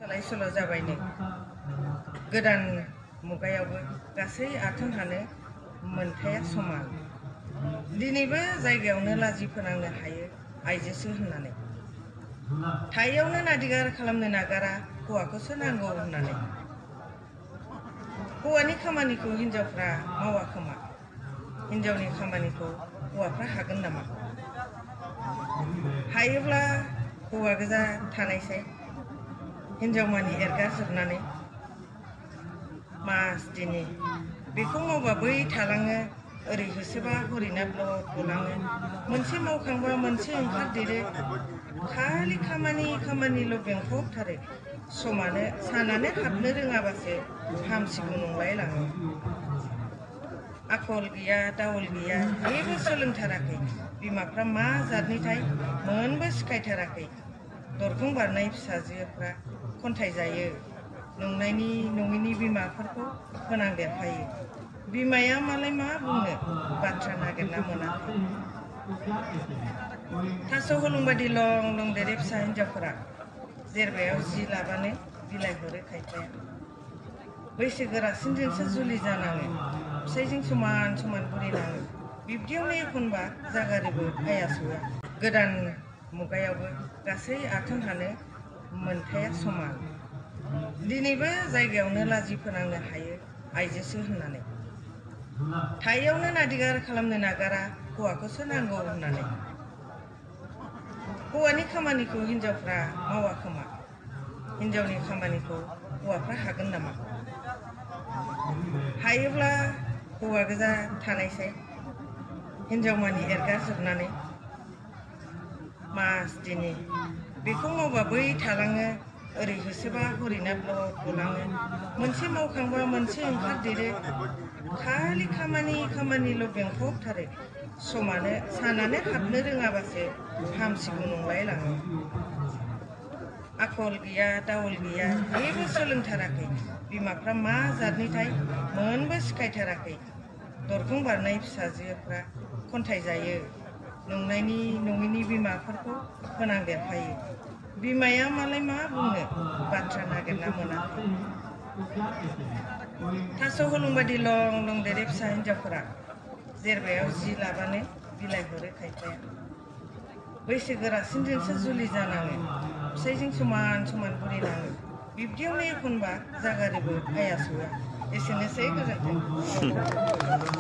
सोलाय सोल' जाबायनो गोदान मुगायावबो गासै आथोन हानो मोनथाया समान दिनैबो जायगायावनो लाजि फोनांनो हायो आइजोसो होननानै थायैयावनो नादिगार खालामनो नागारा हौवाखौसो नांगौ होननानै हौवानि खामानिखौ हिनजावफ्रा मावा खोमा हिनजावनि खामानिखौ हौवाफ्रा हागोन नामा हायोब्ला हौवा गोजा थानायसै हिनजाव मानि एरगाजोबनानै मास दिनै बेखौ मावबा बै थालाङो ओरै होसोबा हरैना ब्लद गलाङो मोनसे मावखांबा मोनसे ओंखारदेरो खालि खामानिल' बेंखबथारो समानो सानानो हाबनो रोङाबासो हामसिगौ नंलायलाङो आखल गैया दावल गैया जेबो सोलोंथाराखै बिमाफ्रा मा जातनिथाय मोनबो सिखायथाराखै दरखं बारनाय फिसाजोफ्रा खन्थाइ जायो नंनायनि नङैनि बिमाफोरखौ फोनांदेरफायो बिमाया मालाय मा बुंनो बाथ्रा नागिरना मोनाखै थास' हलुंबादि लं लं देरे फिसा हिनजावफोरा जेरबायाव जि लाबानो बिलाइ हरो खायफाया बैसो गोरासिनजोंसो जुलि जानाङो फिसाइजों समान समान बुरिनाङो बिब्दियावनो एखनबा जागारोबो आयासुआ गोदान मुगायावबो गासै आथोन हानो मोनथाया समान दिनैबो जायगायावनो लाजि फोनांनो हायो आइजोसो होननानै थायैयावनो नादिगार खालामनो नागारा हौवाखौसो नांगौ होननानै हौवानि खामानिखौ हिनजावफ्रा मावा खोमा हिनजावनि खामानिखौ हौवाफ्रा हागोन नामा हायोब्ला हौवा गोजा थानायसै हिनजाव मानि एरगाजोबनानै मास दिनै बेखौ मावबा बै थालाङो ओरै होसोबा हरैना ब्लद गलाङो मोनसे मावखांबा मोनसे ओंखारदेरो खालि खामानिल' बेंखबथारो समानो सानानो हाबनो रोङाबासो हामसिगौ नंलायलाङो आखल गैया दावल गैया जेबो सोलोंथाराखै बिमाफ्रा मा जातनिथाय मोनबो सिखायथाराखै दरखं बारनाय फिसाजोफ्रा खन्थाइ जायो नंनायनि नङैनि बिमाफोरखौ फोनांदेरफायो बिमाया मालाय मा बुंनो बाथ्रा नागिरना मोनाखै थास' हलुंबादि लं लं देरे फिसा हिनजावफोरा जेरबायाव जि लाबानो बिलाइ हरो खायफाया बैसो गोरासिनजोंसो जुलि जानाङो फिसाइजों समान समान बुरिनाङो बिब्दियावनो एखनबा जागारोबो आयासुआ एसेनोसै गोजोन्थों